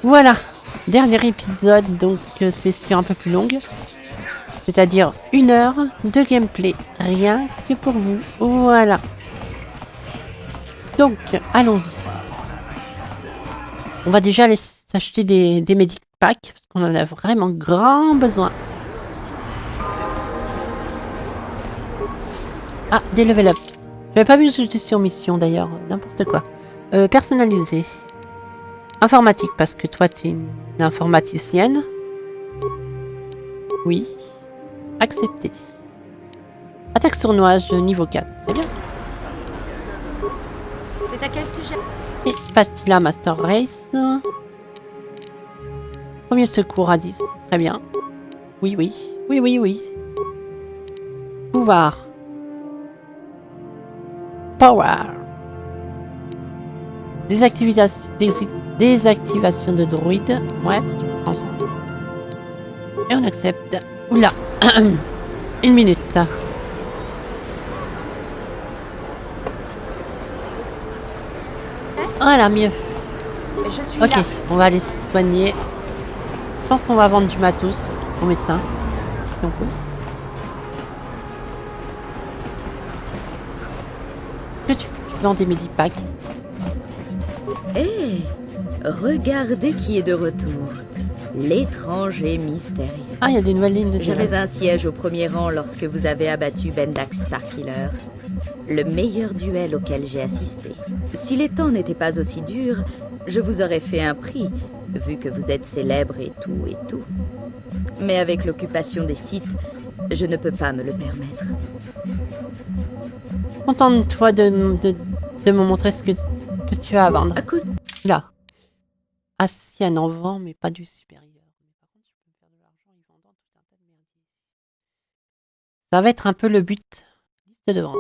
Voilà, dernier épisode, donc session un peu plus longue. C'est-à-dire 1 heure de gameplay, rien que pour vous. Voilà. Donc, allons-y. On va déjà aller s'acheter des medic packs, parce qu'on en a vraiment grand besoin. Ah, des level ups. J'avais pas vu que j'étais sur mission d'ailleurs, n'importe quoi. Personnalisé. Informatique, parce que toi t'es une informaticienne. Oui. Accepté. Attaque sournoise de niveau 4. Très bien. C'est à quel sujet? Et Pastilla Master Race. Premier secours à 10. Très bien. Oui, oui. Oui, oui, oui. Pouvoir. Power. Désactivation de droïde. Ouais, je prends ça. Et on accepte. Oula. 1 minute. Voilà, mieux. Je suis Ok, là. on va aller se soigner. Je pense qu'on va vendre du matos au médecin. Si on peut. Que tu vends des medipacks? Hé, regardez qui est de retour. L'étranger mystérieux. Ah, il y a des nouvelles lignes de dialogue. J'avais un siège au premier rang lorsque vous avez abattu Bendak Starkiller. Le meilleur duel auquel j'ai assisté. Si les temps n'étaient pas aussi durs, je vous aurais fait un prix, vu que vous êtes célèbre et tout et tout. Mais avec l'occupation des sites, je ne peux pas me le permettre. Contente-toi de me montrer ce que tu as à vendre. À cause Là. Asian en vend, mais pas du supérieur. Par contre, je peux me faire de l'argent en vendant tout un tas de merdier. Ça va être un peu le but. Liste de vente.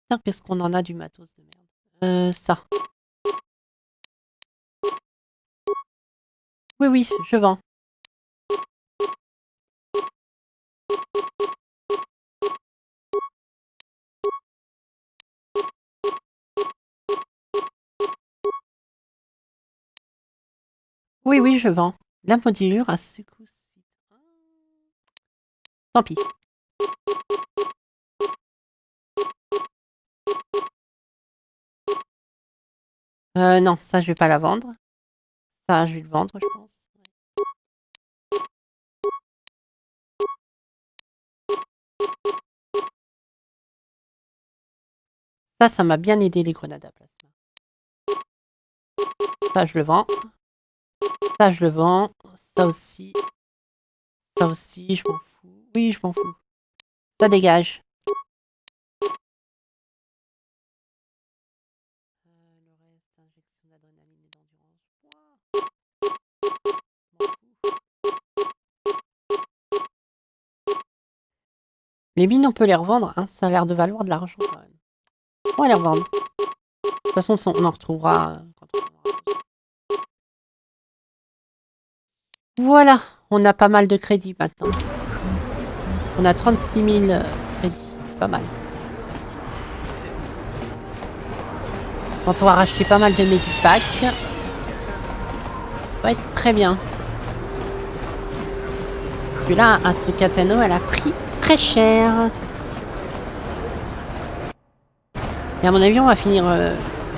Putain, qu'est-ce qu'on en a du matos de merde. Ça. Oui, oui, je vends. Oui, oui, je vends. La modulure à ce coup-ci. Tant pis. Non, ça, je vais pas la vendre. Ça, je vais le vendre, je pense. Ça m'a bien aidé les grenades à plasma. Ça, je le vends. Ça, je le vends. Ça aussi. Ça aussi, je m'en fous. Oui, je m'en fous. Ça dégage. Le reste, injection d'adrénaline et d'endurance. Les mines, on peut les revendre. Hein. Ça a l'air de valoir de l'argent quand même. On va les revendre. De toute façon, on en retrouvera quand on en aura besoin. Voilà, on a pas mal de crédits maintenant. On a 36 000 crédits, c'est pas mal. On va pouvoir acheter pas mal de medipacks. Ça va être très bien. Celui-là, à ce Catano, elle a pris très cher. Et à mon avis, on va finir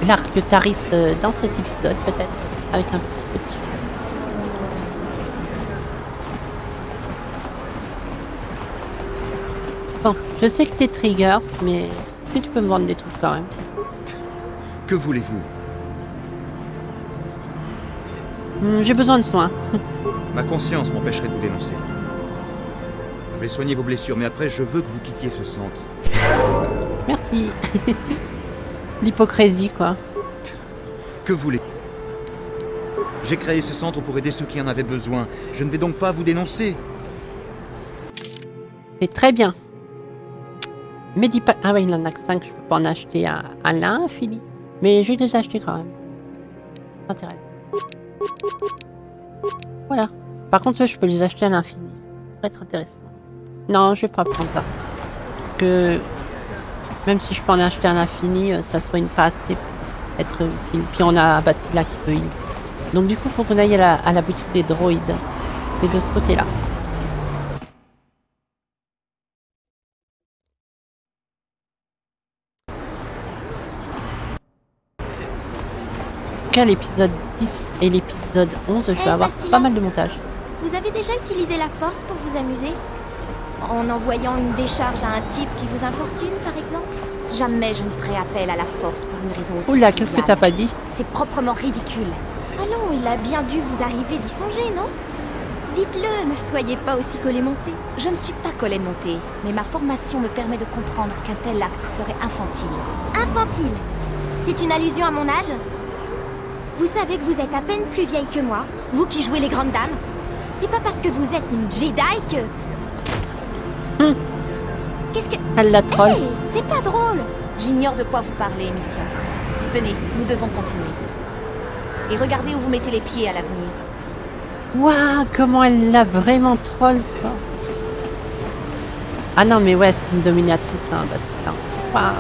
l'arc de Taris dans cet épisode, peut-être, avec un petit. Bon, je sais que t'es triggers, mais est-ce que tu peux me vendre des trucs quand même? Que voulez-vous? J'ai besoin de soins. Ma conscience m'empêcherait de vous dénoncer. Je vais soigner vos blessures, mais après, je veux que vous quittiez ce centre. Merci. L'hypocrisie, quoi. Que voulez-vous? J'ai créé ce centre pour aider ceux qui en avaient besoin. Je ne vais donc pas vous dénoncer. C'est très bien. Medipack. Ah oui, il en a que 5, je peux pas en acheter à l'infini. Mais je vais les acheter quand même. Ça m'intéresse. Voilà. Par contre, ceux, je peux les acheter à l'infini. Ça pourrait être intéressant. Non, je vais pas prendre ça. Que Même si je peux en acheter un infini, ça soigne pas assez pour être utile. Puis on a Bastila qui peut heal. Donc du coup, faut qu'on aille à la boutique des droïdes. C'est de ce côté-là. En tout cas, l'épisode 10 et l'épisode 11, je vais avoir Bastila, pas mal de montage. vous avez déjà utilisé la force pour vous amuser? En envoyant une décharge à un type qui vous importune, par exemple? Jamais je ne ferai appel à la force pour une raison aussi Oula, qu'est-ce que t'as triviale. pas dit? C'est proprement ridicule. Allons, il a bien dû vous arriver d'y songer, non? Dites-le, ne soyez pas aussi collet-monté. Je ne suis pas collet-monté, mais ma formation me permet de comprendre qu'un tel acte serait infantile. Infantile? C'est une allusion à mon âge? Vous savez que vous êtes à peine plus vieille que moi, vous qui jouez les grandes dames. C'est pas parce que vous êtes une Jedi que... Qu'est-ce que... Elle la troll. Hey, c'est pas drôle. J'ignore de quoi vous parlez, mission. Venez, nous devons continuer. Et regardez où vous mettez les pieds à l'avenir. Waouh, comment elle l'a vraiment troll, quoi. Ah non, mais ouais, c'est une dominatrice, hein, Bastila. Waouh.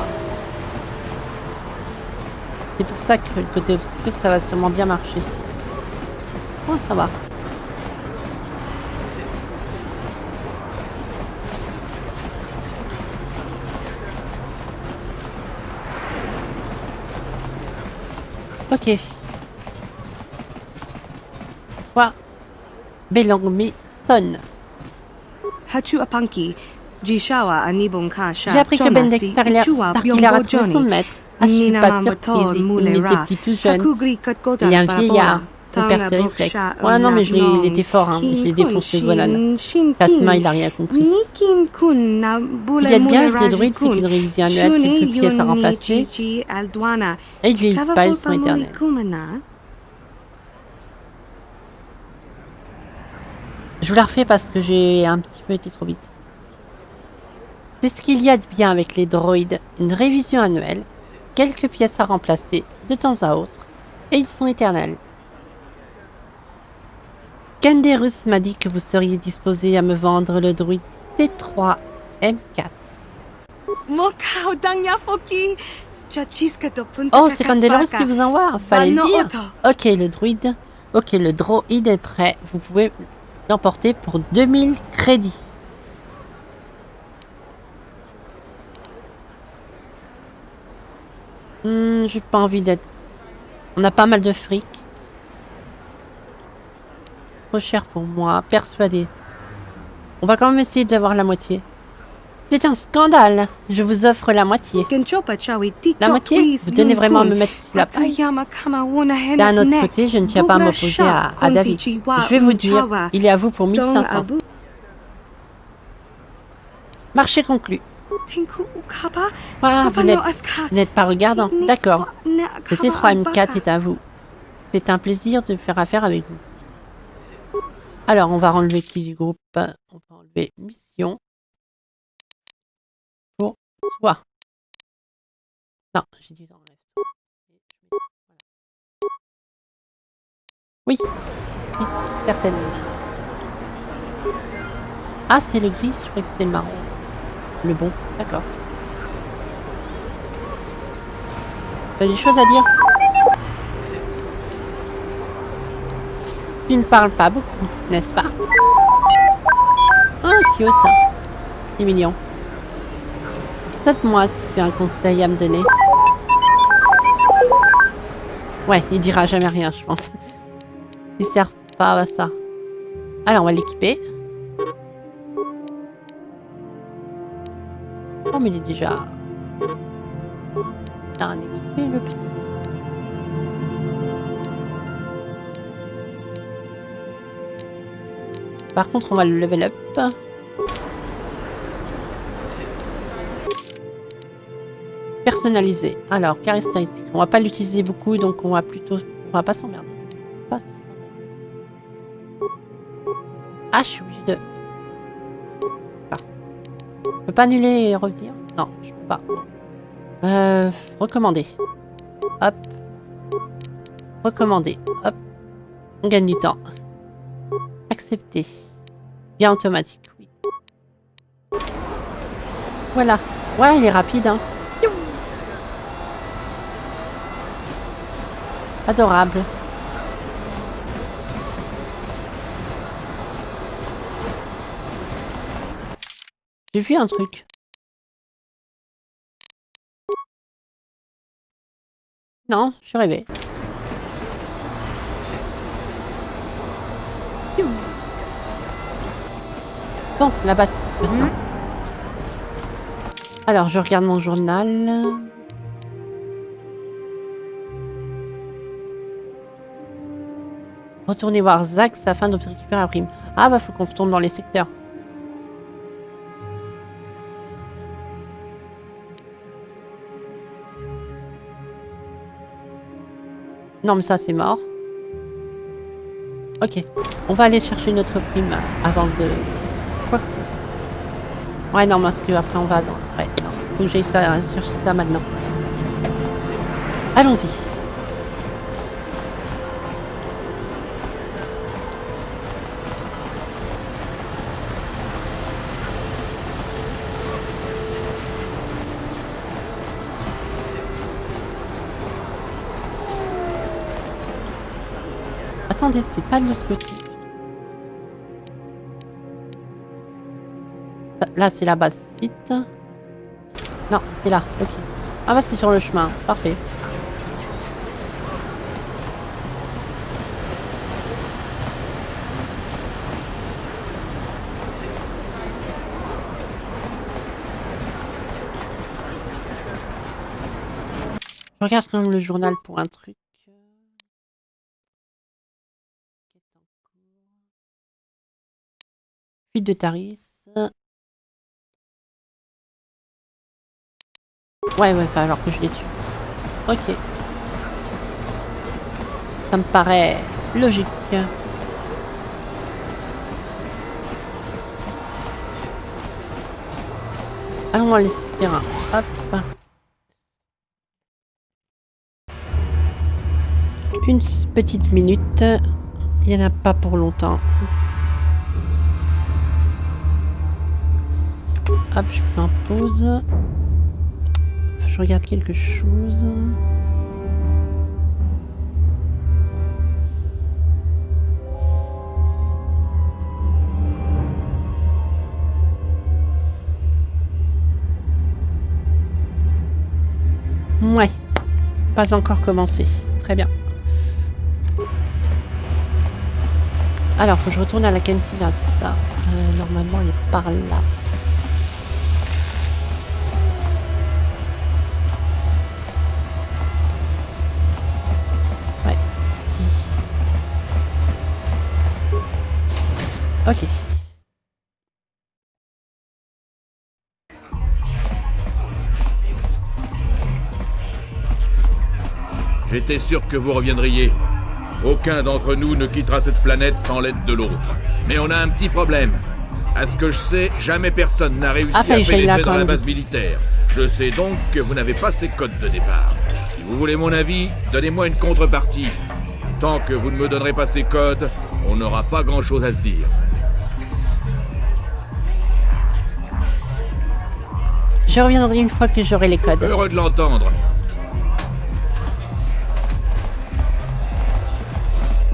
C'est pour ça que le côté obscur, ça va sûrement bien marcher. Comment ça va? Ok. Quoi? Belongmi sonne. Hachu apanki, Jishawa anibon kasha, J'ai appris que Ben Dexter a retrouvé son maître. Ah, je suis pas surprise. Il n'était plus tout jeune. Il y a un vieillard. Mon père ses réflexes. Ouais, non, mais il était fort, hein. Je l'ai défoncé, Golan. Plasma, il a rien compris. Ce qu'il y a de bien avec les druides, c'est qu'une révision annuelle, quelques pièces à remplacer, et ils vieillissent pas, ils sont éternels. Je vous la refais parce que j'ai un petit peu été trop vite. C'est ce qu'il y a de bien avec les droïdes, une révision annuelle, quelques pièces à remplacer de temps à autre, et ils sont éternels. Canderus m'a dit que vous seriez disposé à me vendre le druide T3 M4. Oh, c'est Canderus qui vous envoie, fallait le dire. Ok, le droïde est prêt, vous pouvez l'emporter pour 2000 crédits. J'ai pas envie d'être... On a pas mal de fric. Trop cher pour moi, persuadé. On va quand même essayer d'avoir la moitié. C'est un scandale. Je vous offre la moitié. La moitié? Vous tenez vraiment à me mettre sur la paille? D'un autre côté, je ne tiens pas à m'opposer à David. Je vais vous dire, il est à vous pour 1500. Marché conclu. Ah, vous n'êtes pas regardant. D'accord. Le T3M4 est à vous. C'est un plaisir de faire affaire avec vous. Alors, on va enlever qui du groupe? On va enlever mission. Pour toi. Non, j'ai dit enlève toi. Oui, certainement. Ah, c'est le gris, je croyais que c'était le marron. Le bon, d'accord. T'as des choses à dire? Tu ne parles pas beaucoup, n'est-ce pas? Oh, cute. C'est mignon. Note-moi si tu as un conseil à me donner. Ouais, il dira jamais rien, je pense. Il sert pas à ça. Alors, on va l'équiper. Oh, mais il est déjà... T'as équipé, le petit. Par contre, on va le level up. Personnalisé. Alors, caractéristiques. On va pas l'utiliser beaucoup, donc on va plutôt... On va pas s'emmerder. Ah, je suis obligée de... Je peux pas annuler et revenir? Non, je peux pas. Recommander. Hop. Recommander. Hop. On gagne du temps. Accepter. Bien automatique, oui. Voilà. Ouais, il est rapide, hein. Adorable. J'ai vu un truc. Non, je suis rêvé. Bon, la basse. Maintenant. Alors, je regarde mon journal. Retournez voir Zax afin de récupérer la prime. Ah bah faut qu'on retourne dans les secteurs. Non mais ça c'est mort. Ok, on va aller chercher notre prime avant de... Quoi? Ouais non parce que après on va dans... Ouais non, faut que j'aille chercher ça maintenant. Allons-y. Attendez, c'est pas de l'autre côté. Là, c'est la base site. Non, c'est là. Ok. Ah bah c'est sur le chemin. Parfait. Je regarde quand même le journal pour un truc. Fuite de Taris. Ouais, va falloir que je les tue. Ok. Ça me paraît logique. Allons dans les terrains. Hop. Une petite minute. Il n'y en a pas pour longtemps. Hop, je fais un pause. Je regarde quelque chose. Ouais, pas encore commencé. Très bien. Alors, faut que je retourne à la cantina, c'est ça. Normalement, elle est par là. Ouais, c'est ici. Ok. J'étais sûr que vous reviendriez. Aucun d'entre nous ne quittera cette planète sans l'aide de l'autre. Mais on a un petit problème. À ce que je sais, jamais personne n'a réussi à pénétrer dans la base militaire. Je sais donc que vous n'avez pas ces codes de départ. Si vous voulez mon avis, donnez-moi une contrepartie. Tant que vous ne me donnerez pas ces codes, on n'aura pas grand-chose à se dire. Je reviendrai une fois que j'aurai les codes. Heureux de l'entendre.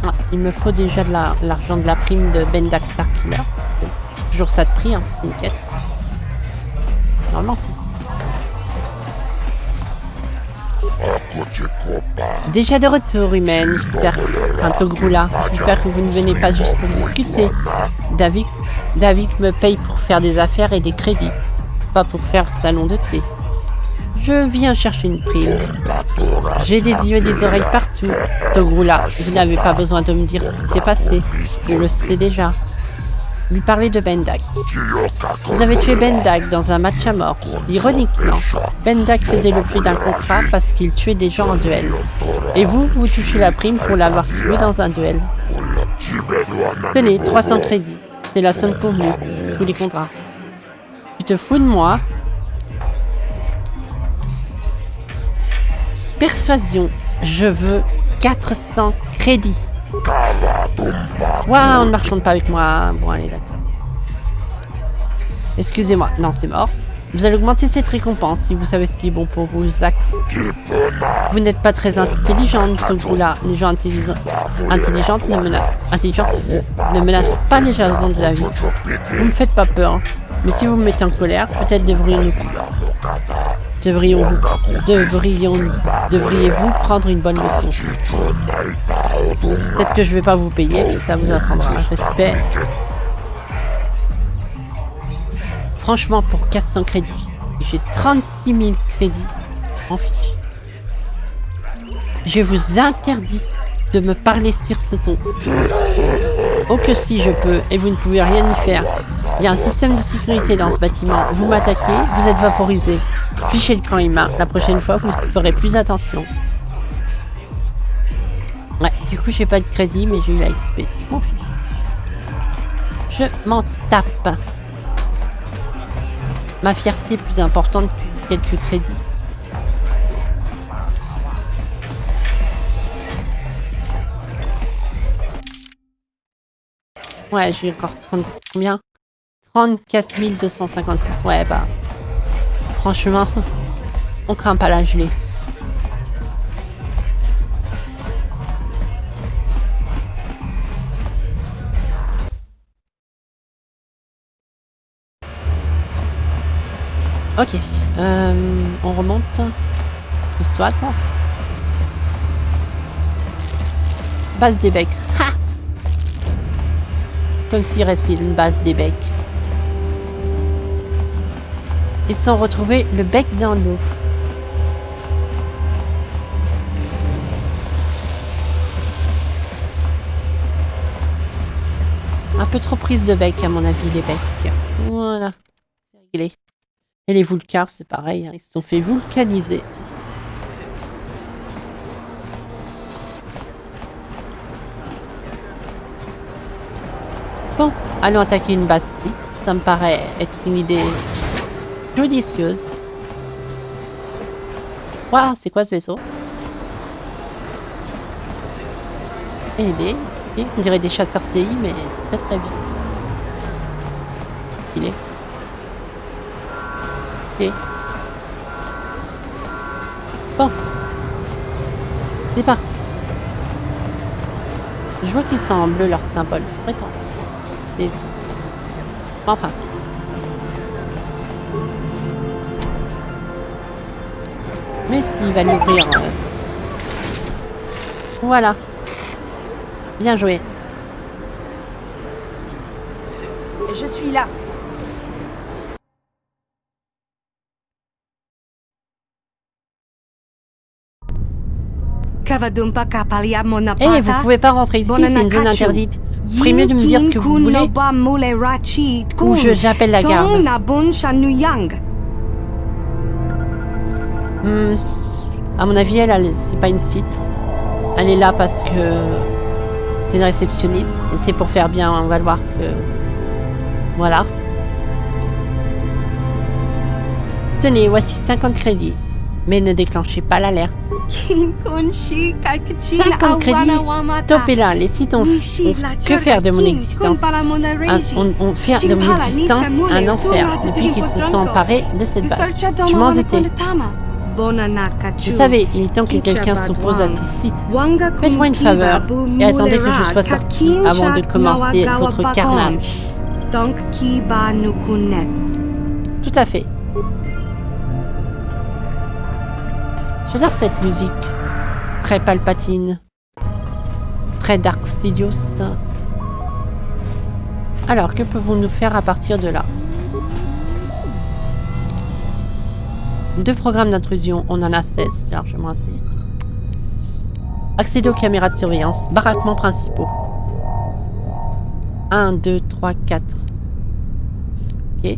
Ah, il me faut déjà de l'argent de la prime de Bendak Starkiller. C'est toujours ça de prix, hein, c'est une quête. Normalement, c'est ça. Déjà de retour, humaine. J'espère j'espère que vous ne venez pas juste pour discuter. David me paye pour faire des affaires et des crédits, pas pour faire salon de thé. Je viens chercher une prime. J'ai des yeux et des oreilles partout. Togrula, vous n'avez pas besoin de me dire ce qui s'est passé. Je le sais déjà. Lui parler de Bendak. Vous avez tué Bendak dans un match à mort. Ironique, non? Bendak faisait l'objet d'un contrat parce qu'il tuait des gens en duel. Et vous touchez la prime pour l'avoir tué dans un duel. Tenez, 300 crédits. C'est la somme convenue. Tous les contrats. Tu te fous de moi? Persuasion. Je veux 400 crédits. Waouh, on ne marchande pas avec moi. Bon, allez, d'accord. Excusez-moi. Non, c'est mort. Vous allez augmenter cette récompense si vous savez ce qui est bon pour vous, Zax. Vous n'êtes pas très intelligente, donc vous là. Les gens intelligentes ne menacent pas les gens de la vie. Vous ne me faites pas peur. Mais si vous me mettez en colère, peut-être devriez-vous prendre une bonne leçon. Peut-être que je vais pas vous payer, mais ça vous apprendra. Respect. Franchement, pour 400 crédits, j'ai 36 000 crédits. En fiche. Je vous interdis de me parler sur ce ton. Oh que si je peux, et vous ne pouvez rien y faire. Il y a un système de sécurité dans ce bâtiment. Vous m'attaquez, vous êtes vaporisé. Fichez le camp humain. La prochaine fois, vous ferez plus attention. Ouais, du coup, j'ai pas de crédit, mais j'ai eu la SP. Je m'en fiche. Je m'en tape. Ma fierté est plus importante que quelques crédits. Ouais, j'ai encore 30... Combien 34 256. Ouais, bah... Franchement, on craint pas la gelée. Ok, on remonte. Pousse-toi, toi. Base des becs. Ha! Comme s'il restait une base des becs. Ils sont retrouvés le bec dans l'eau. Un peu trop prise de bec à mon avis les becs. Voilà, c'est réglé. Et les vulcars c'est pareil, hein, ils se sont fait vulcaniser. Bon, allons attaquer une base site. Ça me paraît être une idée judicieuse. Waouh, c'est quoi ce vaisseau? Eh bien, on dirait des chasseurs TI, mais très très bien. Il est. Ok. Bon. C'est parti. Je vois qu'ils sont en bleu leur symbole. Attends. C'est ça. Enfin. Mais s'il va l'ouvrir. Voilà. Bien joué. Je suis là. Eh, vous pouvez pas rentrer ici, c'est une zone interdite. Vous ferez mieux de me dire ce que vous voulez. Ou j'appelle la garde. À mon avis, c'est pas une site. Elle est là parce que c'est une réceptionniste. Et c'est pour faire bien, on va le voir que... Voilà. Tenez, voici 50 crédits. Mais ne déclenchez pas l'alerte. 50 crédits. Top est là. Les sites ont que faire de mon existence. On fait de mon existence un enfer depuis qu'ils se sont emparés de cette base. Je m'en doutais. Vous savez, il est temps que quelqu'un s'oppose à ces sites. Faites-moi une faveur et attendez que je sois sorti avant de commencer votre carnage. Tout à fait. J'adore cette musique. Très palpatine. Très Dark Sidious. Alors, que pouvons-nous faire à partir de là? 2 programmes d'intrusion, on en a 16, largement assez. Accéder aux caméras de surveillance, baraquements principaux. 1, 2, 3, 4. Ok.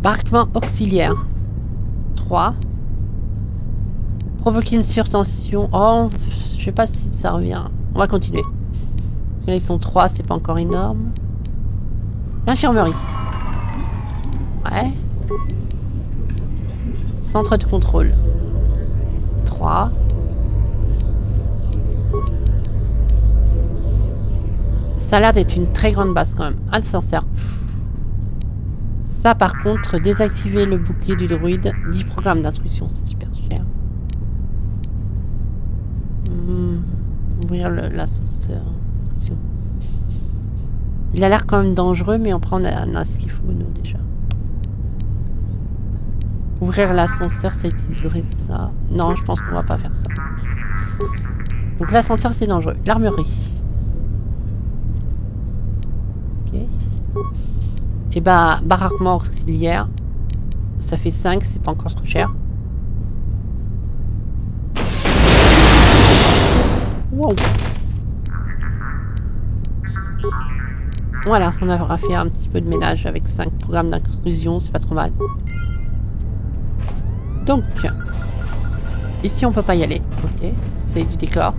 Baraquement auxiliaire. 3. Provoquer une surtension. Oh, je sais pas si ça revient. On va continuer. Parce que là, ils sont 3, c'est pas encore énorme. L'infirmerie. Ouais. Centre de contrôle. 3. Ça a l'air d'être une très grande base quand même. Ascenseur. Ça, par contre, désactiver le bouclier du druide, 10 programmes d'intrusion, c'est super cher. Ouvrir l'ascenseur. Il a l'air quand même dangereux, mais après on a ce qu'il faut, nous, déjà. Ouvrir l'ascenseur, ça utiliserait ça. Non, je pense qu'on va pas faire ça. Donc l'ascenseur, c'est dangereux. L'armurerie. Ok. Et bah, baraquement auxiliaire. Ça fait 5, c'est pas encore trop cher. Wow. Voilà, on aura fait un petit peu de ménage avec 5 programmes d'intrusion, c'est pas trop mal. Donc, ici on peut pas y aller. Ok, c'est du décor.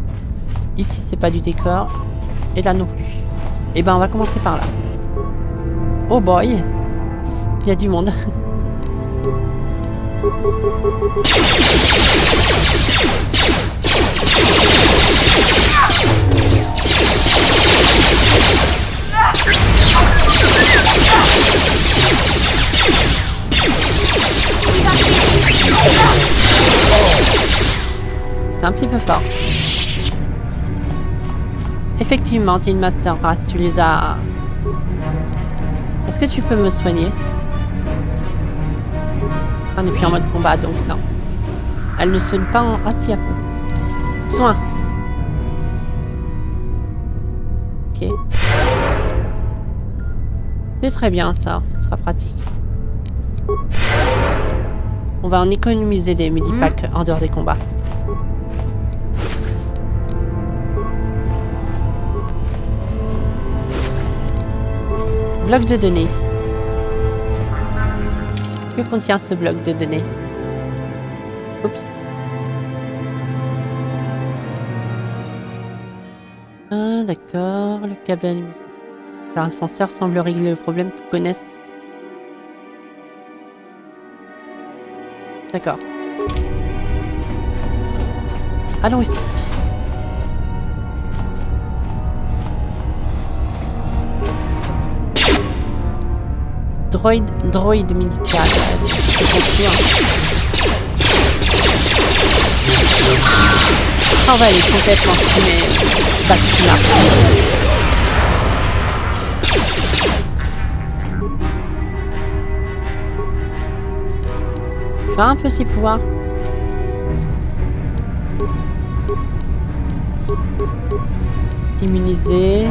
Ici c'est pas du décor. Et là non plus. Et ben on va commencer par là. Oh boy, il y a du monde. C'est un petit peu fort. Effectivement, t'es une master race, tu les as... Est-ce que tu peux me soigner? On n'est plus en mode combat, donc non. Elle ne soigne pas en... Ah si, à peu. Soin. Ok. C'est très bien ça, ça sera pratique. On va en économiser des medipacks en dehors des combats. Bloc de données. Que contient ce bloc de données? Oups. Ah, d'accord. Le câble l'ascenseur semble régler le problème que connaissent. D'accord. Allons ici. Droïde médical. On va aller complètement basculer. Un peu ses pouvoirs. Immunisé.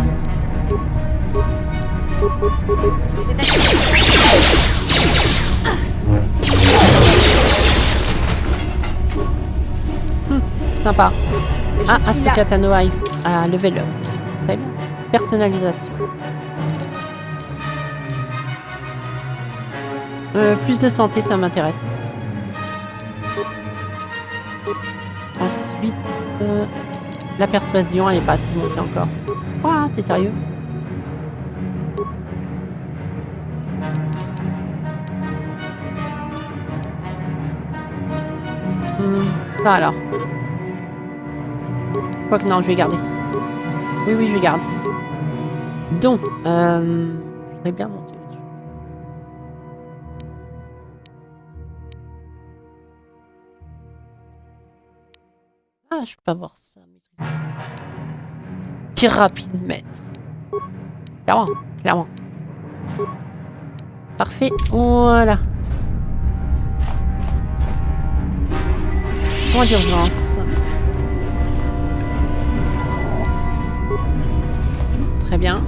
Sympa. Ah, Asukatano Ice à level up. Très bien. Personnalisation. Plus de santé, ça m'intéresse. Ensuite, la persuasion, elle est pas assez montée encore. Ouah, t'es sérieux? Ça alors. Quoique non, je vais garder. Oui, je garde. Donc, je voudrais bien monter. Ah, je peux pas voir ça. Tir rapide, maître. Clairement. Parfait, voilà. Soins d'urgence. Très bien.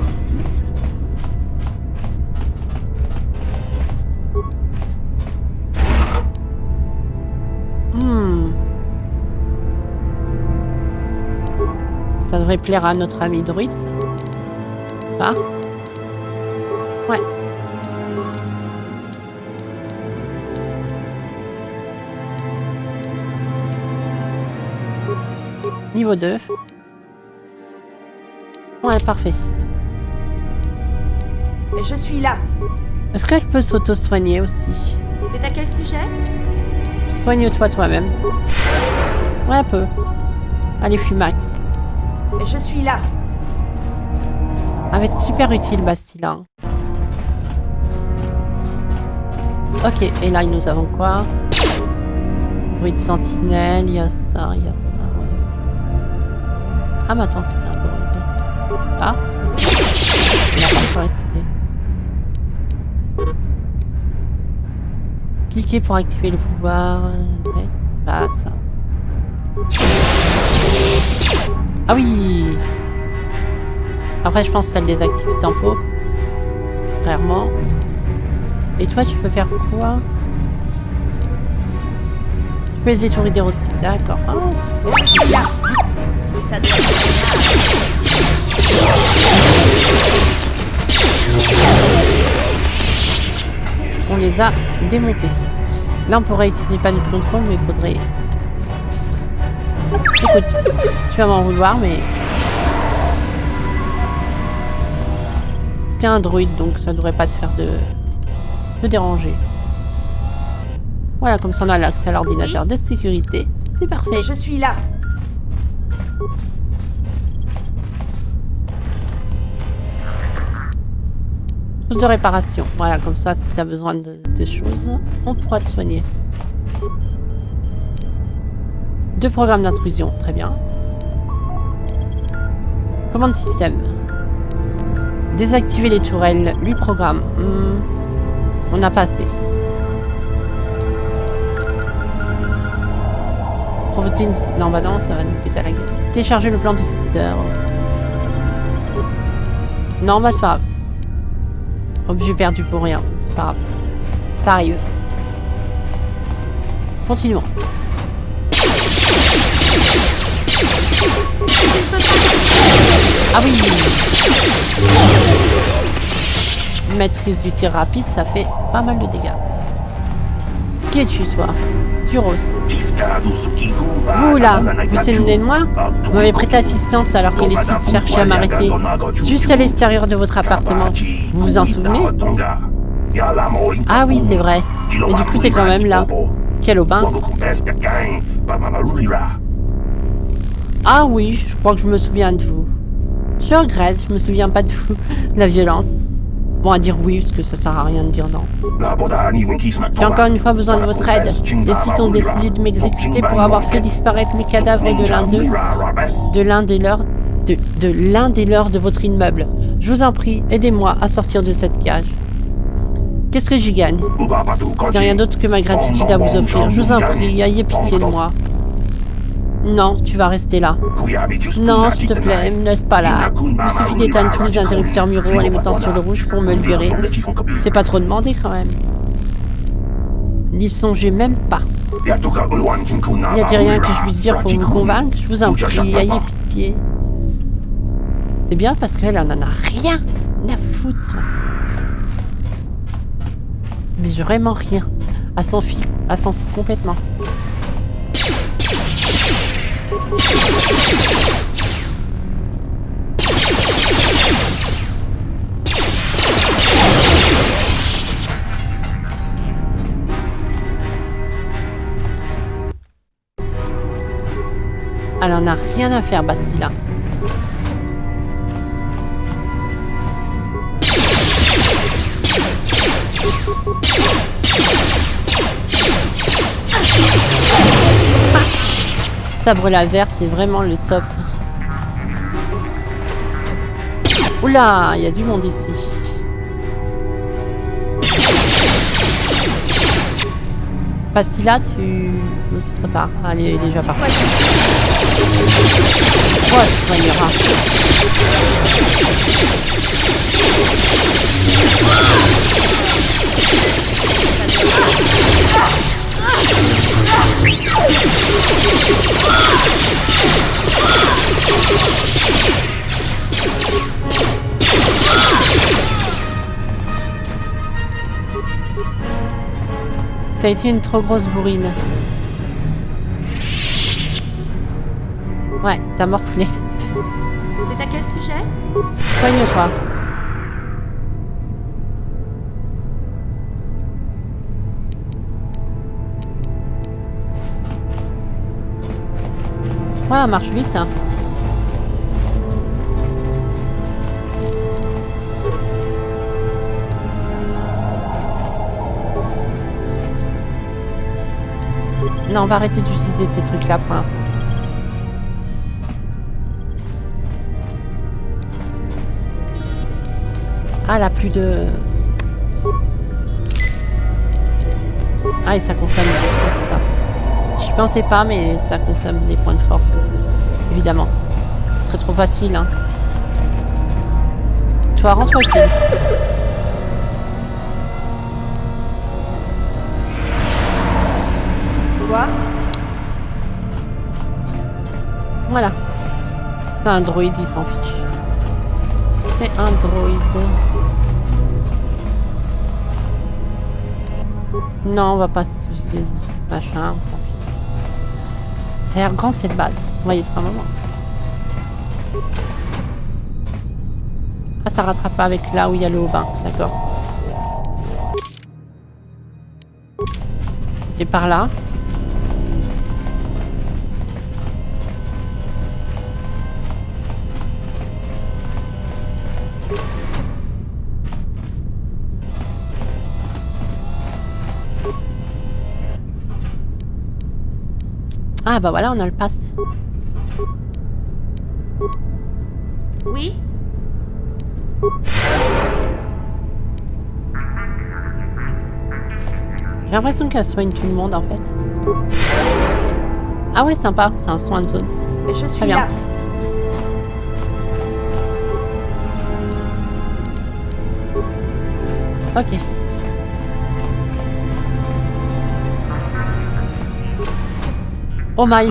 Ça devrait plaire à notre ami druide. Ah. Ouais. Niveau 2. Ouais, parfait. Je suis là. Est-ce qu'elle peut s'auto-soigner aussi? C'est à quel sujet? Soigne-toi toi-même. Ouais, un peu. Allez, Fumax. Je suis là. Ça va être super utile, Bastila. Ok, et là nous avons quoi? Bruit de sentinelle, il y a ça, ouais. Ah mais attends, c'est un droïde. Ah, il n'a pas encore essayé. Cliquez pour activer le pouvoir. Ouais, pas ça. Ah oui. Après je pense que ça le désactive tempo. Rarement. Et toi tu peux faire quoi? Tu peux les étourdir aussi. D'accord. Ah super. Je suis là. Ça doit être on les a démontés. Là on pourrait utiliser pas de contrôle mais il faudrait... Écoute, tu vas m'en vouloir mais... T'es un droïde donc ça devrait pas te faire de déranger. Voilà, comme ça on a l'accès à l'ordinateur de sécurité. C'est parfait. Je suis là. Chose de réparation. Voilà, comme ça si tu as besoin de choses, on pourra te soigner. 2 programmes d'intrusion, très bien. Commande système. Désactiver les tourelles, lui programme. On n'a pas assez. Profiter une... Non bah non, ça va nous péter à la gueule. Télécharger le plan du secteur. Non bah c'est pas grave. Objet perdu pour rien, c'est pas grave. Ça arrive. Continuons. Ah oui. Maîtrise du tir rapide, ça fait pas mal de dégâts. Qui es-tu toi? Duros. Vous là, vous s'éloignez de moi? Vous m'avez prêté assistance alors que les Sith cherchaient à m'arrêter. Juste à l'extérieur de votre appartement. Vous vous en souvenez? Ah oui, c'est vrai. Mais du coup, t'es quand même là. Quel aubin. Ah oui, je crois que je me souviens de vous. Je regrette, je me souviens pas de vous. De la violence. Bon, à dire oui, parce que ça sert à rien de dire non. J'ai encore une fois besoin de votre aide. Les Sith ont décidé de m'exécuter pour avoir fait disparaître les cadavres de l'un des leurs de votre immeuble. Je vous en prie, aidez-moi à sortir de cette cage. Qu'est-ce que j'y gagne? J'ai rien d'autre que ma gratitude à vous offrir. Je vous en prie, ayez pitié de moi. Non, tu vas rester là. Non, s'il te plaît, me laisse pas là. Il suffit d'éteindre tous les interrupteurs muraux en les mettant sur le rouge pour me libérer. C'est pas trop demandé quand même. N'y songez même pas. N'y a-t-il rien que je puisse dire pour vous convaincre? Je vous en prie, ayez pitié. C'est bien parce qu'elle en a rien à foutre. Mais vraiment rien. Elle s'en fout complètement. Elle en a rien à faire, Basila. Sabre laser, c'est vraiment le top. Oula, il y a du monde ici. Basila, tu... Oh, c'est trop tard. Allez, il est déjà parti. Oh, ça ira. T'as été une trop grosse bourrine. Ouais, t'as morflé. C'est à quel sujet? Soigne-toi. Ouais, elle marche vite. Hein. Non, on va arrêter d'utiliser ces trucs-là pour l'instant. Ah, là, plus de... Ah, et ça consomme des trucs, ça. J'y pensais pas, mais ça consomme des points de force. Évidemment. Ce serait trop facile, hein. Toi, rentre tranquille. Quoi? Voilà. C'est un droïde, il s'en fiche. C'est un droïde. Non, on va pas utiliser ce machin, on s'en fiche. Ça a l'air grand cette base. On va y être un moment. Ah, ça rattrape pas avec là où il y a le haut-bain. D'accord. Et par là. Ah bah voilà, on a le pass. Oui? J'ai l'impression qu'elle soigne tout le monde en fait. Ah ouais, sympa, c'est un soin de zone. Mais je suis Très bien. là. Ok. Oh my.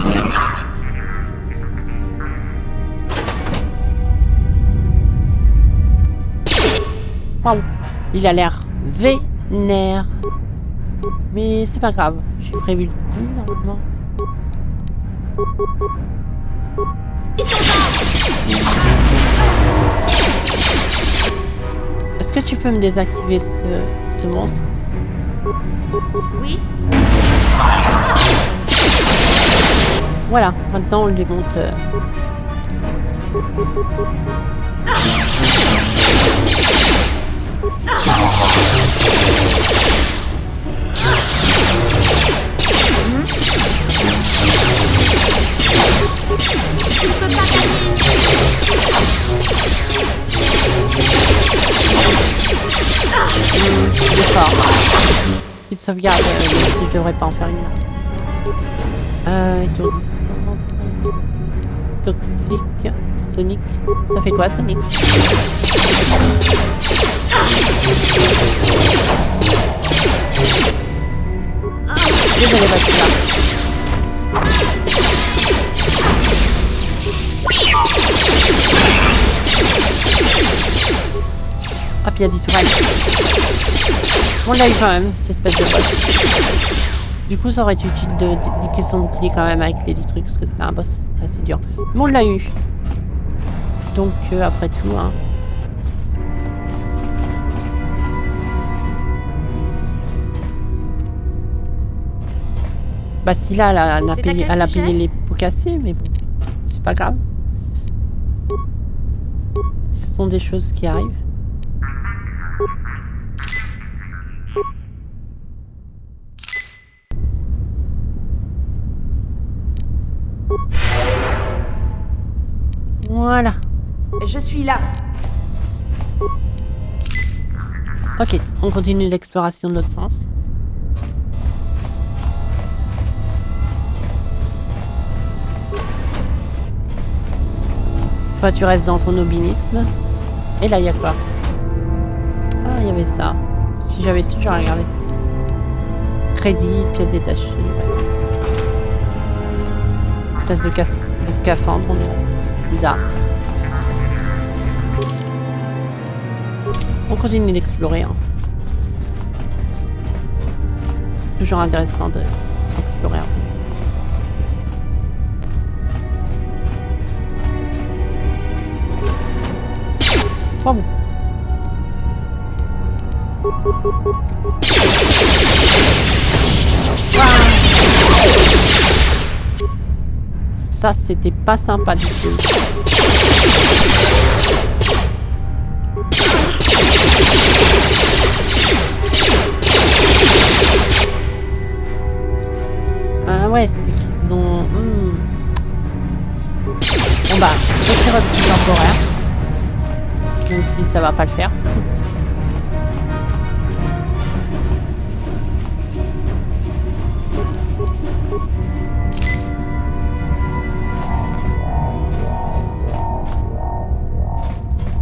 Waouh. Il a l'air vénère. Mais c'est pas grave. J'ai prévu le coup normalement. Est-ce que tu peux me désactiver ce monstre? Oui? Voilà, maintenant on le démonte. Tu ne peux pas gagner. Il est fort. Petite sauvegarde, même si je devrais pas en faire une. Étourdissante. Toxique. Sonic. Ça fait quoi, Sonic? Désolé, Bastila. Ah, puis il y a des tourelles. On l'a eu quand même, cette espèce de boss. Du coup, ça aurait été utile de niquer son bouclier quand même avec les 10 trucs, parce que c'était un boss assez dur. Mais on l'a eu. Donc, après tout, hein. Bastila, elle a payé les pots cassés, mais bon, c'est pas grave. Ce sont des choses qui arrivent. Voilà. Je suis là. Ok, on continue l'exploration de l'autre sens. Toi, tu restes dans ton aubinisme. Et là, il y a quoi? Ah, il y avait ça. Si j'avais su, j'aurais regardé. Crédit, pièces détachées. Ouais. Espèce de scaphandre, on dirait. Bizarre. On continue d'explorer. Hein. Toujours intéressant d'explorer un peu. Oh bon. Ça, c'était pas sympa du tout. Bon bah, petit repli temporaire. Même si ça va pas le faire.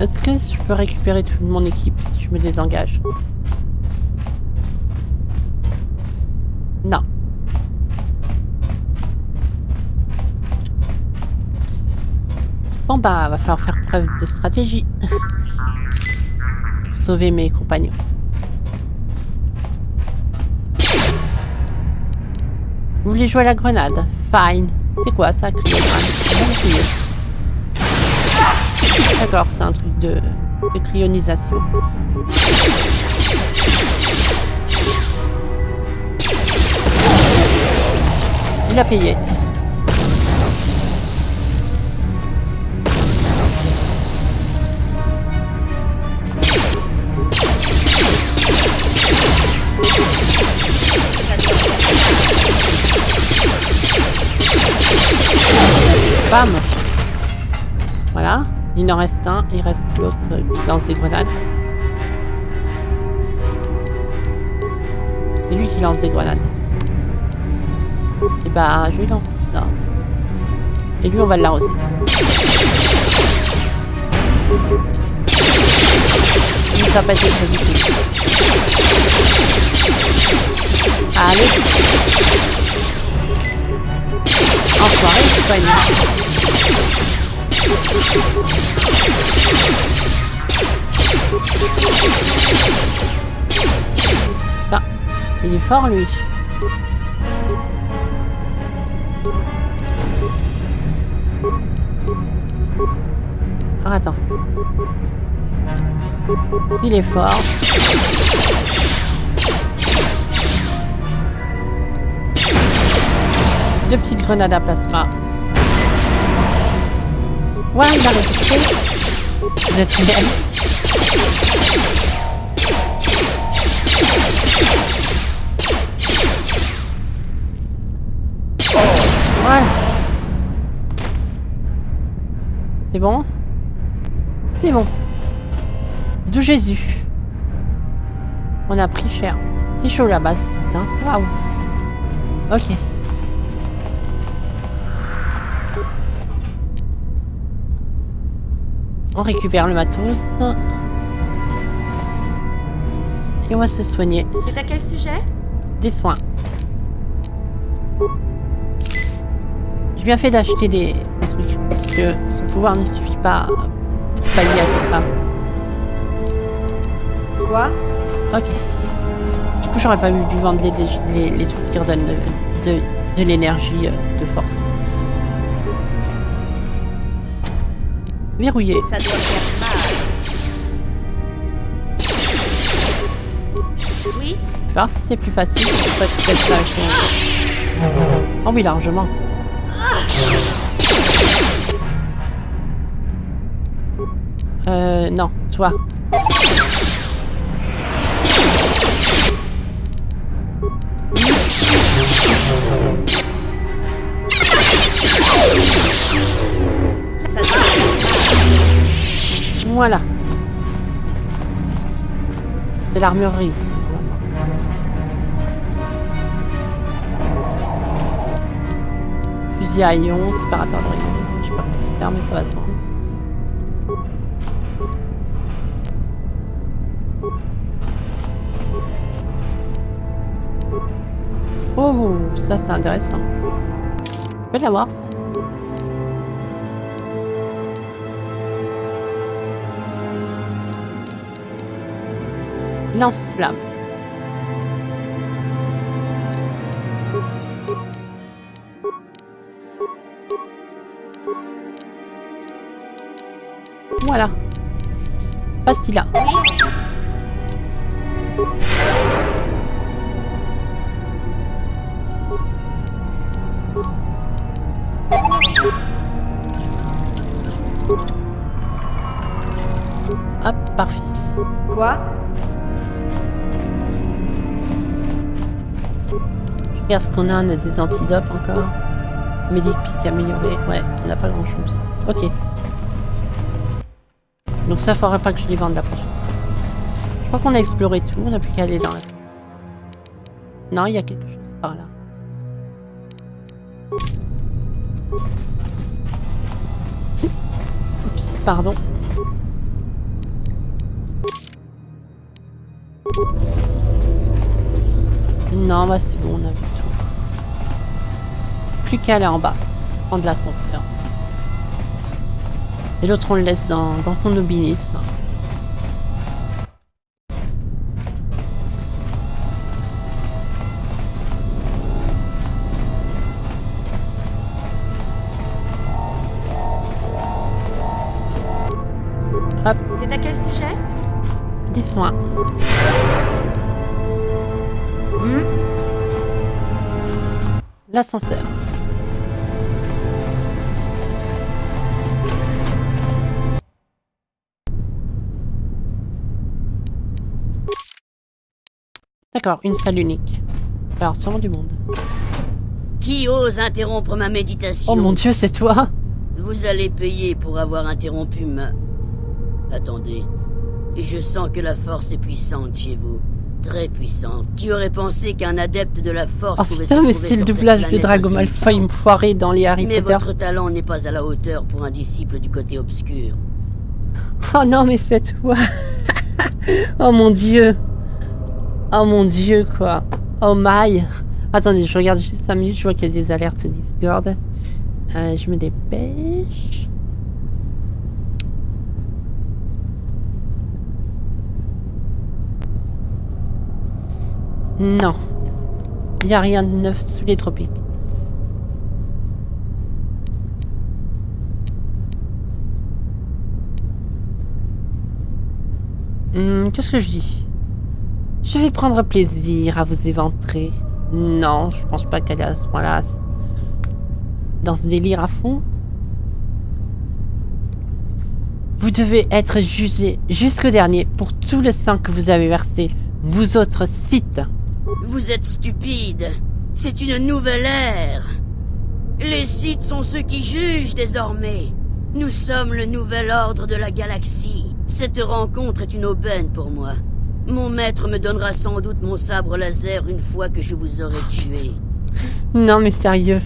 Est-ce que je peux récupérer toute mon équipe si je me désengage? Non. Bon bah, va falloir faire preuve de stratégie pour sauver mes compagnons. Vous voulez jouer à la grenade? Fine. C'est quoi ça, cryogrenade? D'accord, c'est un truc de cryonisation. Il a payé. Bam! Voilà, il en reste un, il reste l'autre qui lance des grenades. C'est lui qui lance des grenades. Et bah, je vais lancer ça. Et lui, on va l'arroser. Ça n'a pas été très difficile. Allez. Enfoiré, c'est pas une... Ça, il est fort lui. Ah, attends. Il est fort. Deux petites grenades à plasma. Ouais, il a résisté. Vous êtes réel. Voilà. C'est bon? C'est bon. De Jésus. On a pris cher. C'est chaud là-bas, hein. Waouh. Ok. On récupère le matos. Et on va se soigner. C'est à quel sujet? Des soins. J'ai bien fait d'acheter des trucs. Parce que son pouvoir ne suffit pas pour pallier à tout ça. Quoi? Ok. Du coup, j'aurais pas dû vendre les trucs qui redonnent de l'énergie de force. Verrouillé. Ça doit faire mal. Oui? Je vais voir si c'est plus facile. Je peux peut-être ça avec son... Oh oui, largement. Non, toi. Voilà. C'est l'armurerie ici. Fusil à ion, séparateur de rayon. Je sais pas comment ça sert, mais ça va se vendre. Oh, ça c'est intéressant. Je peux l'avoir ça. Lance-flamme. Voilà. Facile là. Hop, parfait. Quoi? Je regarde ce qu'on a des antidopes encore. Médic amélioré. Ouais, on n'a pas grand chose. Ok. Donc ça, faudrait pas que je les vende la prochaine. Je crois qu'on a exploré tout, on n'a plus qu'à aller dans la sens. Non, il y a quelque chose par là. Oups, pardon. Non, bah c'est bon, on a vu tout. Plus qu'à aller en bas, prendre l'ascenseur. Et l'autre, on le laisse dans son obilisme. Hop. C'est à quel sujet? Des soins. L'ascenseur. D'accord, une salle unique. Alors, sûrement du monde. Qui ose interrompre ma méditation? Oh mon Dieu, c'est toi! Vous allez payer pour avoir interrompu ma... Attendez. Et je sens que la force est puissante chez vous. Très puissante. Qui aurait pensé qu'un adepte de la force pouvait se putain, mais trouver c'est le sur cette doublage de planète Drago aussi Malfoy me foirait dans les Harry Mais Potter. votre talent n'est pas à la hauteur pour un disciple du côté obscur. Oh non, mais c'est toi! Oh mon Dieu! Oh mon Dieu, quoi! Oh my! Attendez, je regarde juste 5 minutes, je vois qu'il y a des alertes Discord. Je me dépêche. Non. Il n'y a rien de neuf sous les tropiques. Qu'est-ce que je dis? Je vais prendre plaisir à vous éventrer. Non, je pense pas qu'elle est à ce point-là. Dans ce délire à fond. Vous devez être jugé jusqu'au dernier pour tout le sang que vous avez versé. Vous autres Sith. Vous êtes stupide. C'est une nouvelle ère. Les Sith sont ceux qui jugent désormais. Nous sommes le nouvel ordre de la galaxie. Cette rencontre est une aubaine pour moi. Mon maître me donnera sans doute mon sabre laser une fois que je vous aurai tué. Non mais sérieux.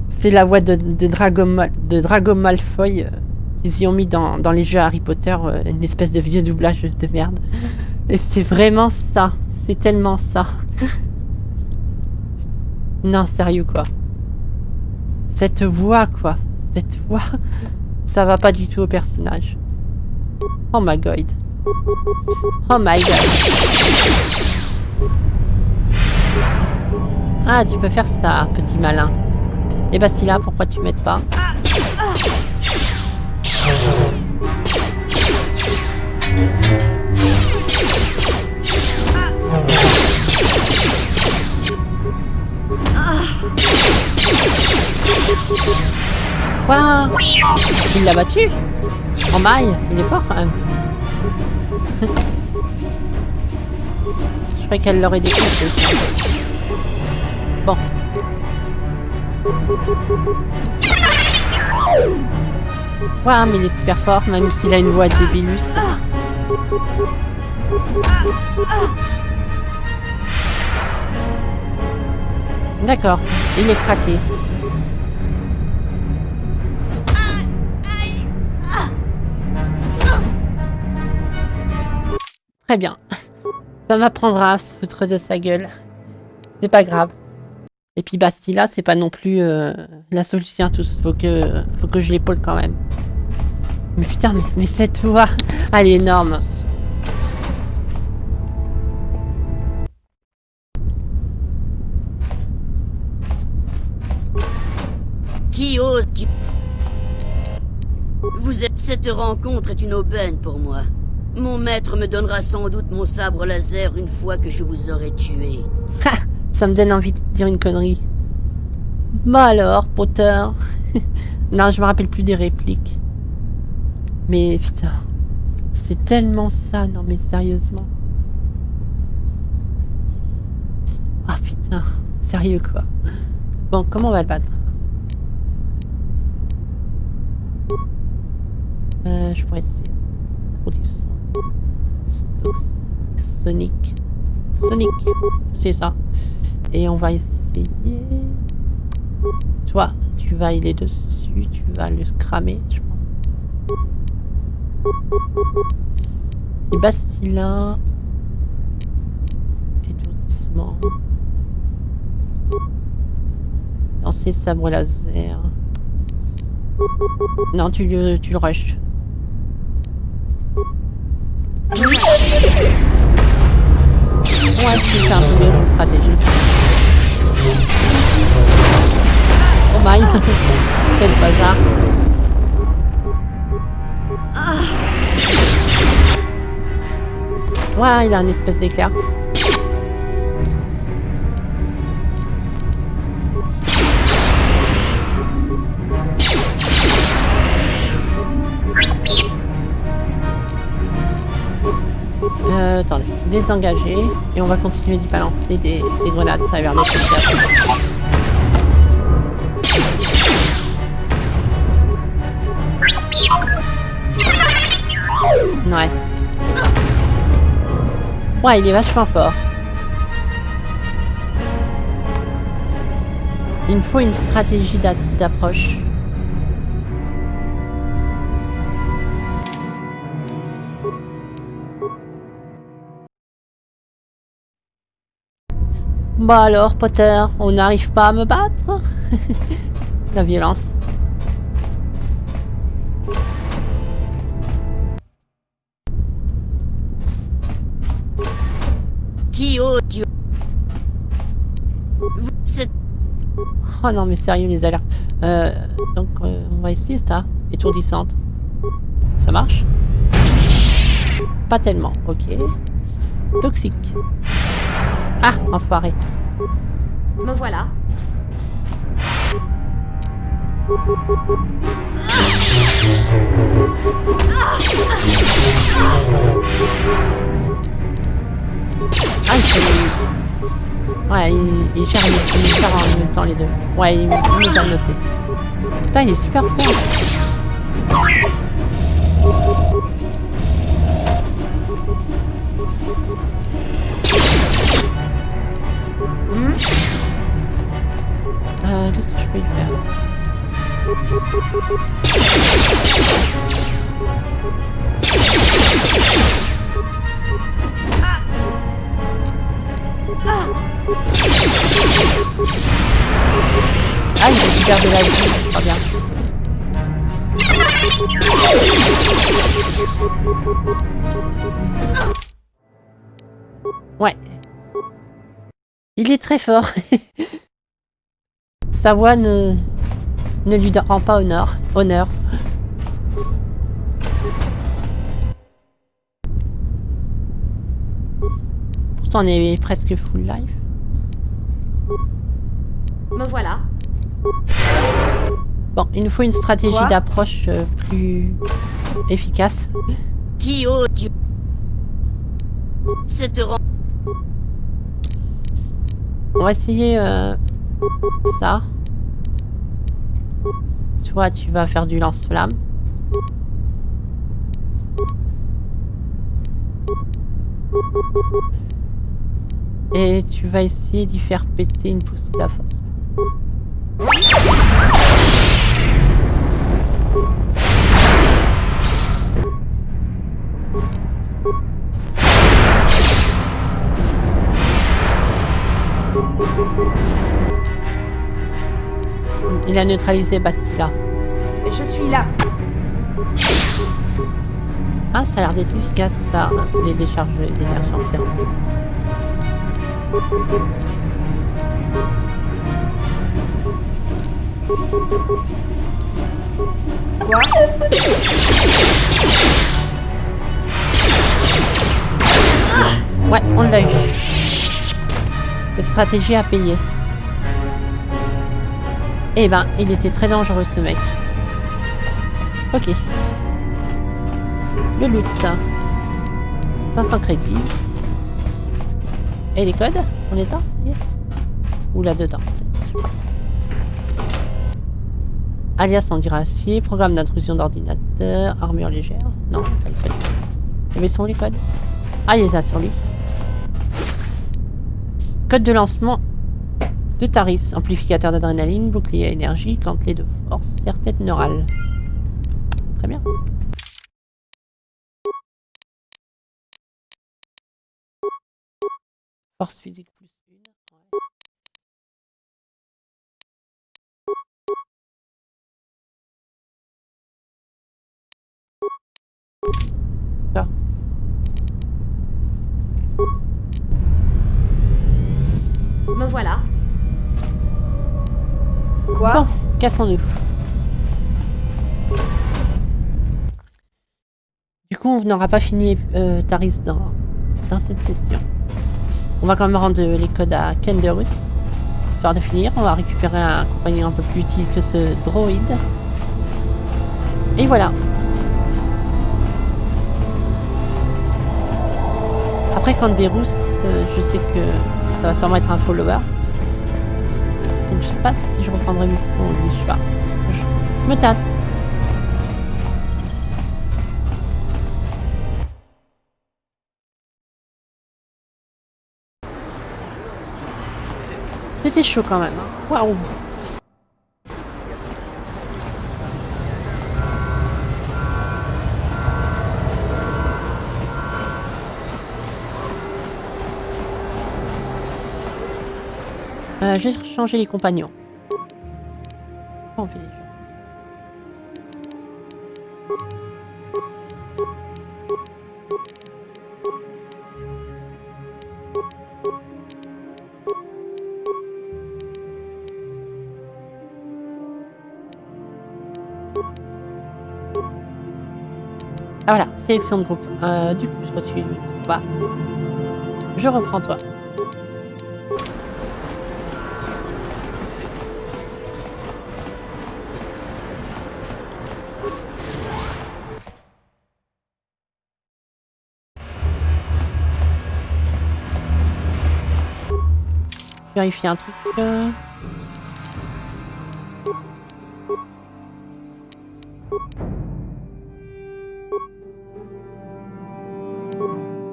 C'est la voix de Drago Malfoy. Ils y ont mis dans les jeux Harry Potter une espèce de vieux doublage de merde. Et c'est vraiment ça. C'est tellement ça. Non, sérieux quoi. Cette voix quoi. Cette voix. Ça va pas du tout au personnage. Oh my god. Oh my god. Ah, tu peux faire ça, petit malin. Et bah si là, pourquoi tu m'aides pas? Waouh! Il l'a battu? En maille, il est fort quand même. Je croyais qu'elle l'aurait découpé. Bon. Waouh, mais il est super fort, même s'il a une voix débilus. D'accord, il est craqué. Très bien. Ça m'apprendra à se foutre de sa gueule. C'est pas grave. Et puis Bastila, c'est pas non plus la solution à tous. Faut que je l'épaule quand même. Mais putain, mais cette voix, elle est énorme. Qui ose... Vous êtes... Cette rencontre est une aubaine pour moi. Mon maître me donnera sans doute mon sabre laser une fois que je vous aurai tué. Ha! Ça me donne envie de dire une connerie. Bah alors, Potter. Non, je me rappelle plus des répliques. Mais putain, c'est tellement ça, non mais sérieusement. Ah putain, sérieux quoi. Bon, comment on va le battre? Ouais, c'est Odyssey. Sonic. Sonic, c'est ça. Et on va essayer... Toi, tu vas aller dessus, tu vas le cramer, je pense. Et Bastila... Étourdissement... Lancer sabre laser... Non, tu le rushes. Ouais, tu fais un peu de stratégie. Oh my. Quel bazar. Ouais, il a un espèce d'éclair. Attendez, désengager et on va continuer d'y balancer des grenades, ça a l'air d'être efficace. Ouais. Ouais, il est vachement fort. Il me faut une stratégie d'approche. Bah alors, Potter, on n'arrive pas à me battre? La violence. Qui odio? Oh non, mais sérieux, les alertes. Donc, on va essayer ça. Étourdissante. Ça marche? Pas tellement, ok. Toxique. Ah, enfoiré. Me voilà. Ah, ouais, il gère en même temps les deux. Ouais, il nous a noté. Putain, il est super fort. Qu'est-ce que je peux y faire? Ah, il récupère de la vie, très bien. Ouais. Il est très fort. Sa voix ne lui rend pas honneur. Pourtant on est presque full life. Me voilà. Bon, il nous faut une stratégie d'approche plus efficace. Qui odio? Cette rang. On va essayer ça. Soit tu vas faire du lance-flamme. Et tu vas essayer d'y faire péter une poussée de la force. Il a neutralisé Bastila. Je suis là. Ah, ça a l'air d'être efficace, ça, les décharges d'énergie entière. Quoi? Ouais, on l'a eu. Cette stratégie a payé. Eh ben, il était très dangereux ce mec. Ok. Le loot. 500 crédits. Et les codes? On les a, ça y est? Ou là-dedans, peut-être. Alias en diracier, programme d'intrusion d'ordinateur, armure légère. Non, t'as le code. Mais sont les codes? Ah, il les a sur lui. Code de lancement de Taris, amplificateur d'adrénaline, bouclier à énergie, gantelet de force, serre-tête neurale. Très bien. Force physique plus 1. Ouais. Ah. Me voilà. Quoi? Bon, cassons-nous. Du coup, on n'aura pas fini Taris dans cette session. On va quand même rendre les codes à Kenderus, histoire de finir. On va récupérer un compagnon un peu plus utile que ce droïde. Et voilà. Après, Kenderus, je sais que ça va sûrement être un follower. Donc je sais pas si je reprendrai mission ou je sais pas. Je me tâte. C'était chaud quand même. Waouh. J'ai changé les compagnons. On fait les jeux. Ah voilà, sélection de groupe. Du coup, soit tu vas. Je reprends toi. Vérifier un truc.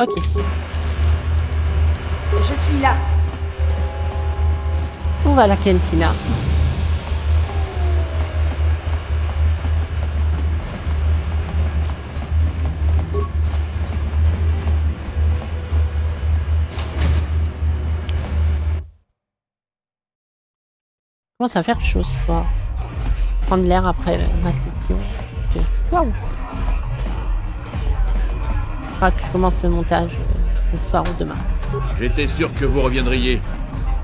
Ok. Je suis là. Où va la cantina? Commence à faire chaud ce soir. Prendre l'air après ma session. Waouh! Ah, que je commence le montage ce soir ou demain. J'étais sûr que vous reviendriez.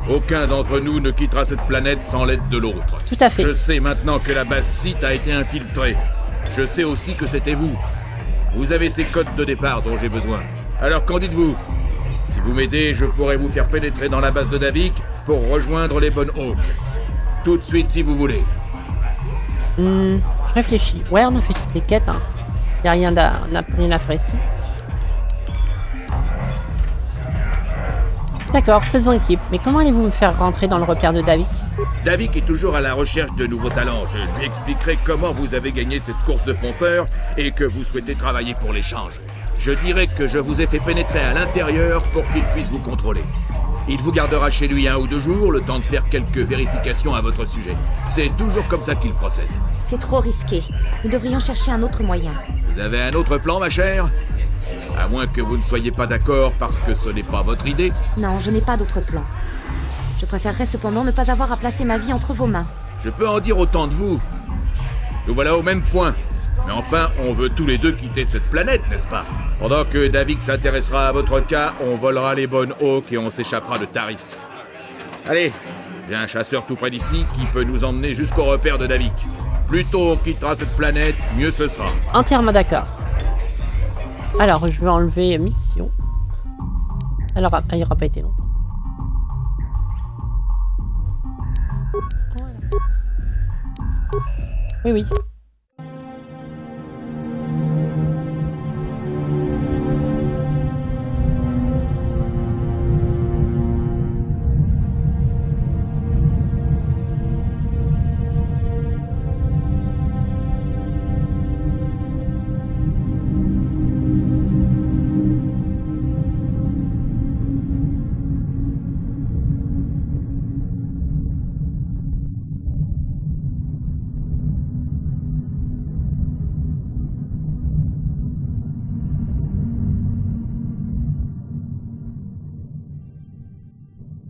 Aucun d'entre nous ne quittera cette planète sans l'aide de l'autre. Tout à fait. Je sais maintenant que la base site a été infiltrée. Je sais aussi que c'était vous. Vous avez ces codes de départ dont j'ai besoin. Alors qu'en dites-vous? Si vous m'aidez, je pourrais vous faire pénétrer dans la base de Davik pour rejoindre les bonnes Hawks. Tout de suite si vous voulez. Je réfléchis. Ouais, on a fait toutes les quêtes. Hein. Y a rien à faire ici. D'accord, faisons équipe. Mais comment allez-vous me faire rentrer dans le repère de Davik? Davik est toujours à la recherche de nouveaux talents. Je lui expliquerai comment vous avez gagné cette course de fonceurs et que vous souhaitez travailler pour l'échange. Je dirai que je vous ai fait pénétrer à l'intérieur pour qu'il puisse vous contrôler. Il vous gardera chez lui 1 ou 2 jours, le temps de faire quelques vérifications à votre sujet. C'est toujours comme ça qu'il procède. C'est trop risqué. Nous devrions chercher un autre moyen. Vous avez un autre plan, ma chère? À moins que vous ne soyez pas d'accord parce que ce n'est pas votre idée. Non, je n'ai pas d'autre plan. Je préférerais cependant ne pas avoir à placer ma vie entre vos mains. Je peux en dire autant de vous. Nous voilà au même point. Mais enfin, on veut tous les deux quitter cette planète, n'est-ce pas? Pendant que Davik s'intéressera à votre cas, on volera les bonnes Hawks et on s'échappera de Taris. Allez, j'ai un chasseur tout près d'ici qui peut nous emmener jusqu'au repère de Davik. Plus tôt on quittera cette planète, mieux ce sera. Entièrement d'accord. Alors, je vais enlever mission. Alors, elle n'aura pas été longtemps. Voilà. Oui, oui.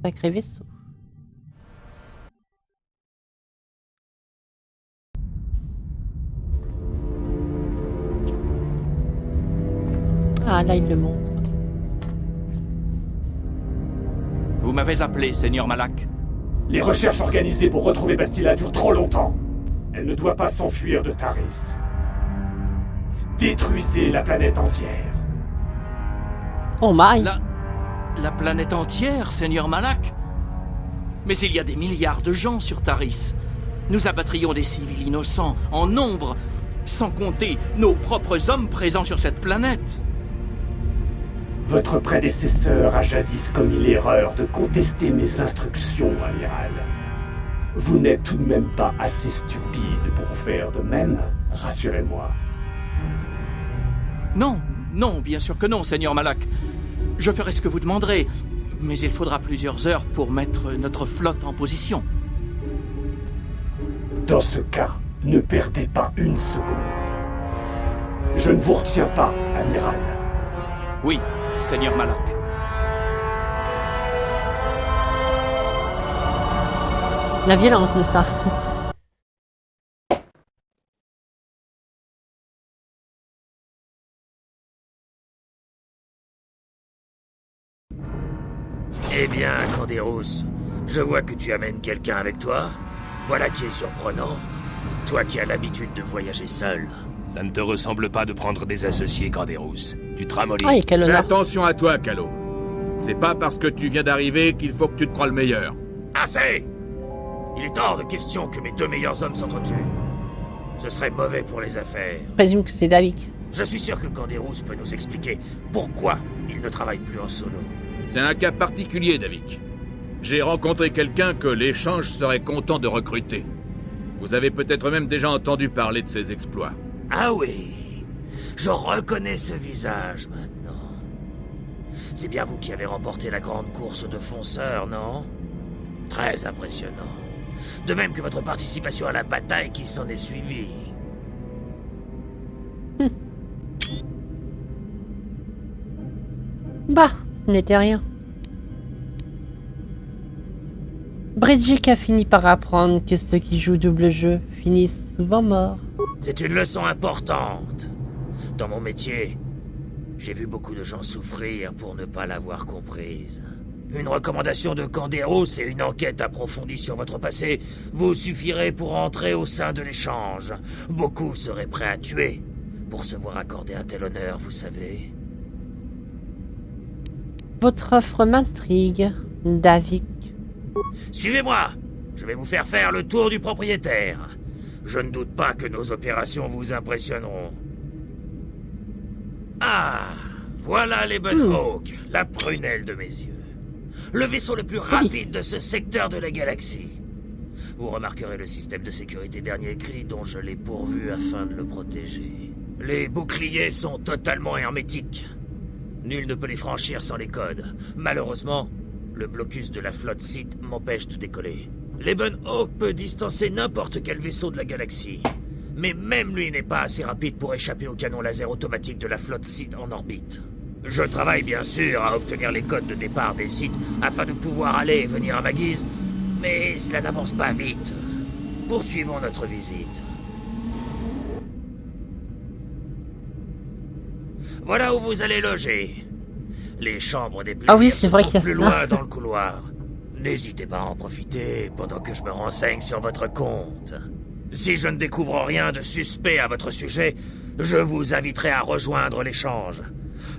Sacré vaisseau. Ah, là, il le montre. Vous m'avez appelé, Seigneur Malak. Les recherches organisées pour retrouver Bastila durent trop longtemps. Elle ne doit pas s'enfuir de Taris. Détruisez la planète entière. Oh my! La planète entière, Seigneur Malak? Mais il y a des milliards de gens sur Taris. Nous abattrions des civils innocents en nombre, sans compter nos propres hommes présents sur cette planète. Votre prédécesseur a jadis commis l'erreur de contester mes instructions, amiral. Vous n'êtes tout de même pas assez stupide pour faire de même, rassurez-moi. Non, non, bien sûr que non, Seigneur Malak. Je ferai ce que vous demanderez, mais il faudra plusieurs heures pour mettre notre flotte en position. Dans ce cas, ne perdez pas une seconde. Je ne vous retiens pas, amiral. Oui, Seigneur Malak. La violence de ça. Eh bien, Canderous, je vois que tu amènes quelqu'un avec toi. Voilà qui est surprenant. Toi qui as l'habitude de voyager seul. Ça ne te ressemble pas de prendre des associés, Canderous. Tu te ramollis. Ah, quel Fais honneur. attention à toi, Calo. C'est pas parce que tu viens d'arriver qu'il faut que tu te crois le meilleur. Assez! Il est hors de question que mes deux meilleurs hommes s'entretuent. Ce serait mauvais pour les affaires. Je présume que c'est David. Je suis sûr que Canderous peut nous expliquer pourquoi il ne travaille plus en solo. C'est un cas particulier, Davik. J'ai rencontré quelqu'un que l'échange serait content de recruter. Vous avez peut-être même déjà entendu parler de ses exploits. Ah oui, je reconnais ce visage maintenant. C'est bien vous qui avez remporté la grande course de fonceurs, non? Très impressionnant. De même que votre participation à la bataille qui s'en est suivie. Bah, ce n'était rien. Bridget a fini par apprendre que ceux qui jouent double jeu finissent souvent morts. C'est une leçon importante. Dans mon métier, j'ai vu beaucoup de gens souffrir pour ne pas l'avoir comprise. Une recommandation de Canderous et une enquête approfondie sur votre passé vous suffirait pour entrer au sein de l'échange. Beaucoup seraient prêts à tuer pour se voir accorder un tel honneur, vous savez. Votre offre m'intrigue, David. Suivez-moi. Je vais vous faire faire le tour du propriétaire. Je ne doute pas que nos opérations vous impressionneront. Ah, voilà l'Ebon-Hawk, la prunelle de mes yeux. Le vaisseau le plus rapide de ce secteur de la galaxie. Vous remarquerez le système de sécurité dernier cri dont je l'ai pourvu afin de le protéger. Les boucliers sont totalement hermétiques. Nul ne peut les franchir sans les codes. Malheureusement, le blocus de la flotte Sith m'empêche de décoller. L'Ebon-Hawk peut distancer n'importe quel vaisseau de la galaxie. Mais même lui n'est pas assez rapide pour échapper au canon laser automatique de la flotte Sith en orbite. Je travaille bien sûr à obtenir les codes de départ des Sith afin de pouvoir aller et venir à ma guise, mais cela n'avance pas vite. Poursuivons notre visite. Voilà où vous allez loger. Les chambres des plaisirs se trouvent plus loin dans le couloir. N'hésitez pas à en profiter pendant que je me renseigne sur votre compte. Si je ne découvre rien de suspect à votre sujet, je vous inviterai à rejoindre l'échange.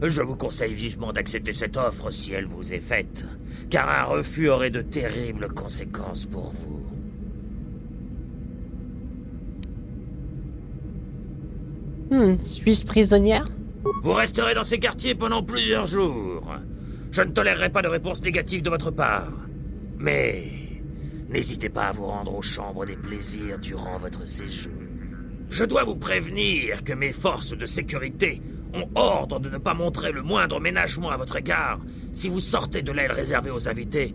Je vous conseille vivement d'accepter cette offre si elle vous est faite, car un refus aurait de terribles conséquences pour vous. Suis-je prisonnière? Vous resterez dans ces quartiers pendant plusieurs jours. Je ne tolérerai pas de réponse négative de votre part. Mais n'hésitez pas à vous rendre aux chambres des plaisirs durant votre séjour. Je dois vous prévenir que mes forces de sécurité ont ordre de ne pas montrer le moindre ménagement à votre égard si vous sortez de l'aile réservée aux invités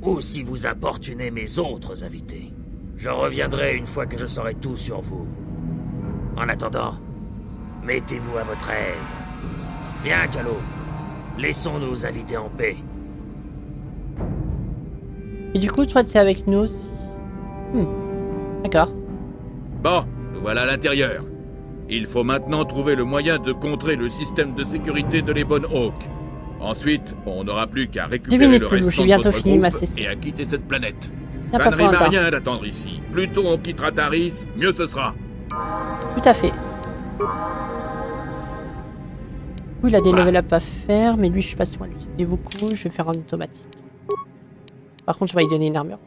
ou si vous importunez mes autres invités. Je reviendrai une fois que je saurai tout sur vous. En attendant, mettez-vous à votre aise. Bien, Calo. Laissons nos invités en paix. Et du coup, toi, tu es avec nous aussi. D'accord. Bon, nous voilà à l'intérieur. Il faut maintenant trouver le moyen de contrer le système de sécurité de l'Ebon Hawk. Ensuite, on n'aura plus qu'à récupérer le restant de votre groupe et à quitter cette planète. Ça ne rime à rien d'attendre ici. Plus tôt on quittera Taris, mieux ce sera. Tout à fait. Il a des level up à faire, mais lui, je sais pas si on va l'utiliser beaucoup. Je vais faire en automatique. Par contre, je vais lui donner une armure.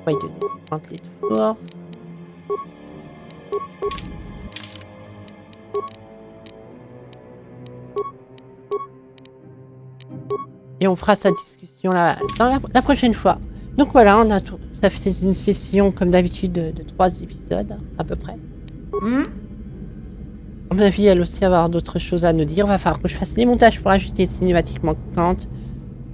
On va lui donner des points de force. Et on fera sa discussion là, dans la prochaine fois. Donc voilà, on a tout. Ça fait une session comme d'habitude de 3 épisodes, à peu près. À mon avis, elle aussi va avoir d'autres choses à nous dire. Va falloir que je fasse des montages pour ajouter des cinématiques manquantes.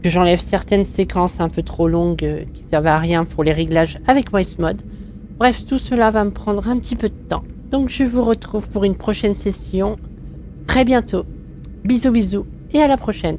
Que j'enlève certaines séquences un peu trop longues qui servent à rien pour les réglages avec Voice Mode. Bref, tout cela va me prendre un petit peu de temps. Donc je vous retrouve pour une prochaine session très bientôt. Bisous bisous et à la prochaine.